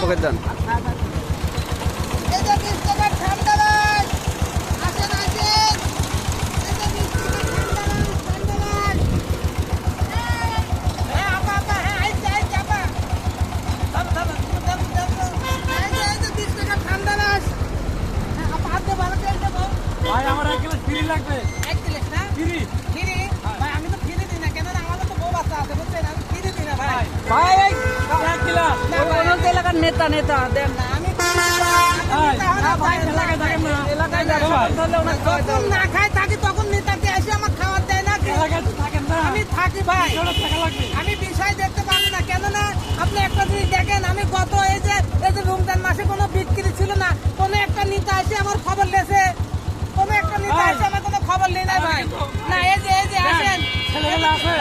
ওকে দেন। ভাই আমার 1 glass free লাগবে। 1 গ্লাস না ফ্রি ফ্রি ভাই আমি তো ফ্রি দিই না কেন না আমাদের তো বউ বাচ্চা আছে বুঝছেন আমি ফ্রি দিই না ভাই ভাই 1 গ্লাস অন্য এলাকার নেতা দেন না আমি ভাই এলাকায় থাকেন না এলাকায় যখন না খাই থাকি তখন নেতাকে এসে আমার খাবার দেয় না এলাকায় তো থাকেন না আমি থাকি ভাই টাকা লাগবে। আমি বিষয় দেখতে পারি না কেন না আপনি একটা জিনিস দেখেন আমি গত এই যে রমজান মাসে কোনো বিক্রি ছিল না কোনো একটা নেতা এসে আমার খবর লেছে কোনো একটা নেতা এসে আমার কোনো খবর নেই না ভাই না এই যে আসেন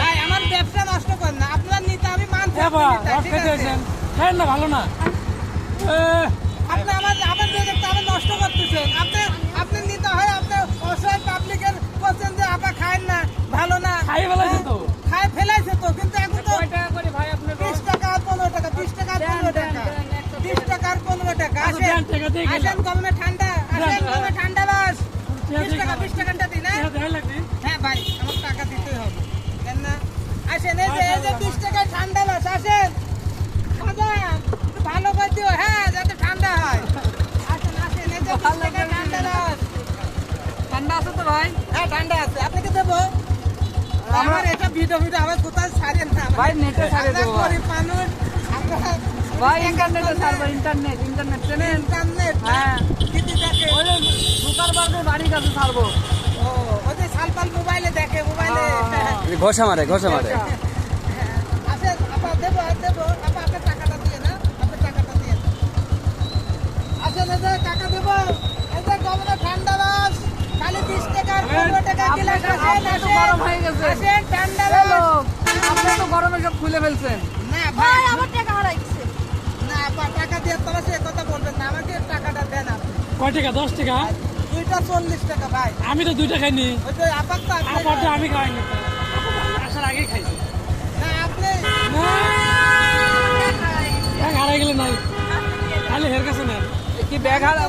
ভাই আমার ব্যবসা নষ্ট করেন না আপনার নেতা আমি মানছি ঠিক আছে খাই না ভালো না আপনি আমার যে আমি নষ্ট করতেছেন আপনি নেতা হয় আপনি অসহায় পাবলিকের বলছেন যে আপা খায় না ভালো না খাই ফেলাইছে তো খায় ফেলাইছে তো কিন্তু এখন তো কয় টাকা করে ভাই আপনি 20 টাকা আর 15 টাকা 20 টাকা আর 15 টাকা 20 টাকা আর 15 টাকা আসেন গরমে ঠান্ডা আসেন গরমে ঠান্ডা বাস 20 টাকাটা দিন না হ্যাঁ ভাই আমার টাকা দিতেই হবে কেন না আসেন এই যে 20 টাকা ঠান্ডা বাস আসেন ভালো করে দিও হ্যাঁ যাতে ঠান্ডা হয় আসেন এই যে 20 টাকা ঠান্ডা বাস ঠান্ডা আছে তো ভাই হ্যাঁ ঠান্ডা আছে আপনাকে দেবো আমার এটা ভিডিও আবার কোথাও ছাড়েন না ভাই নেটে ছাড়ে দেবো গরিব মানুষ আমরা ভাই ইন্টারনেটে ছাড়বো ইন্টারনেট চেনেন ইন্টারনেট হ্যাঁ কিন্তু দেখে ওই সুপার মার্কেট বাড়ির কাছে ছাড়বো ও ওই যে সালপাল মোবাইলে দেখে মোবাইলে ঘষা মারে আচ্ছা আপা দেবো আপা আপনার টাকাটা দিয়ে না আপনার টাকাটা দিয়ে আচ্ছা দাদা টাকা দেবো এই যে গরমে ঠান্ডা বাস খালি 20 টাকা আর 15 টাকা গিলাস আসেন গরম হয়ে গেছে আসেন ঠান্ডা বাস আপনি তো গরমে সব খুলে ফেলছেন না ভাই আমার টাকা হারাইছে না আপা টাকা দিয়ে তোরা সে কথা বলবেন না আমাকে টাকাটা দেন আপনি কয় টাকা 10 টাকা দুইটা 40 টাকা ভাই আমি তো 2 টাকা খাইনি ওই তো আপাত তো আপাতত আমি খাইনি আসার আগে খাইছি না আপনি ব্যাগ হারাই গেলে নাই খালি হের কাছে নেন কি ব্যাগ হারা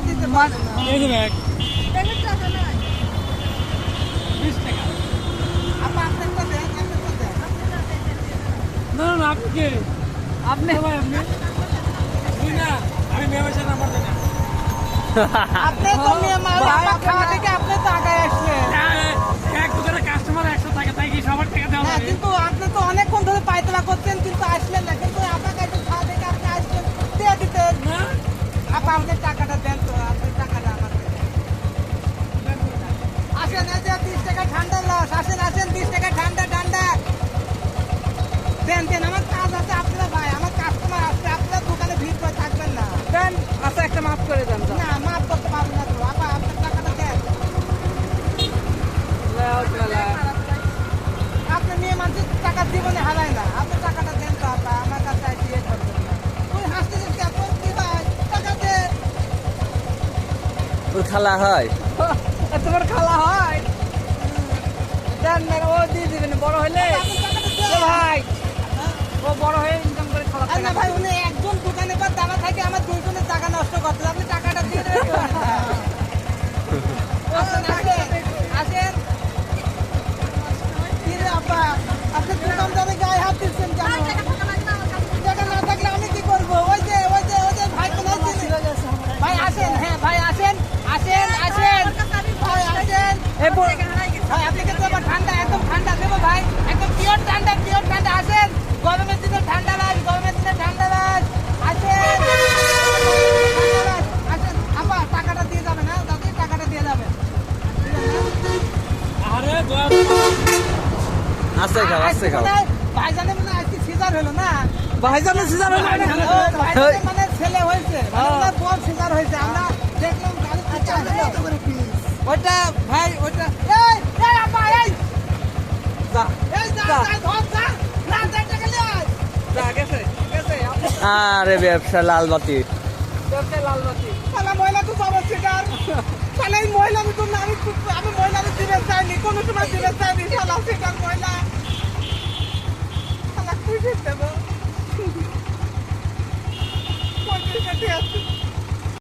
এই যে ব্যাগ ব্যাগের টাকা নাই 20 টাকা আপা আপনার তো দেন না আপনি কে আপনি ভাই আপনি তুই না আমি মেয়ের নাম্বার দেন আপনি তো মেয়ে মাল আপা খাওয়া থেকে আপনি তো আগে আসলেন এক দোকানে কাস্টমার 100 টাকা তাই কি সবার টাকা দেওয়া হ্যাঁ লাগে কিন্তু আপনি তো অনেকক্ষণ ধরে পায়তারা করছেন কিন্তু আসলেন না কিন্তু আপনার কাছে খাওয়া থেকে আপনি আসলেন দিয়ে দিতেন না আপা আমাদের টাকাটা দেন তো আপনার টাকাটা আমাকে আসেন এই যে 20 টাকা ঠান্ডা লস আসেন 20 টাকা ঠান্ডা দেন আমার কাজ আছে আপনারা ভাই আমার কাস্টমার আসছে আপনার দোকানে ভিড় করে থাকবেন না দেন আচ্ছা একটা মাফ করে দেন না মাফ করতে পারবেন না তো আপা আপনার টাকাটা দেন আপনি মেয়ে মানুষের টাকা জীবনে হারায় না আপনার টাকাটা দেন তো আপা আমার কাছে দিয়ে করবেন না ওই হাসতেছেন কি আপনি কি ভাই টাকা দে ওর খালা হয় তোমার খালা হয় দেন না ও দিয়ে দিবেন বড় হলে ভাই ও বড় হয়ে ইনকাম করে খাওয়া আর না ভাই উনি একজন দোকানে পর দাঁড়া থাকে আমার দুইজনের টাকা নষ্ট করতে আপনি টাকাটা দিয়ে দেবেন আসেন কি রে আপা আপনি দোকানদারে গায়ে হাত দিচ্ছেন কেন টাকা না থাকলে আমি কি করবো ওই যে ভাই কোন ভাই আসেন হ্যাঁ ভাই আসেন ভাই আসেন ভাই আপনি কিন্তু আবার ঠান্ডা একদম ঠান্ডা দেবো ভাই একদম পিওর ঠান্ডা আসেন গরমের দিনে ঠান্ডা লাগ আসেন আপা টাকাটা দিয়ে যাবেন হ্যাঁ দাদি টাকাটা দিয়ে যাবেন আরে আস্তে খাও ভাইজানের মানে আজকে সিজার হলো না ভাইজানের সিজার হলো ভাইজানের মানে ছেলে হয়েছে বল সিজার হয়েছে আমরা দেখলাম ওইটা ভাই ওইটা এই আপা এই যা ধর যা না দেখতে গেলে যা গেছে আরে ব্যবসা লাল বাতি শালা মহিলা তো সবার শিকার শালা এই মহিলা আমি মহিলা দিবে চাইনি কোনো সময় দিবে চাইনি শালা শিকার মহিলা শালা খুশি দেবো ঠিক আছে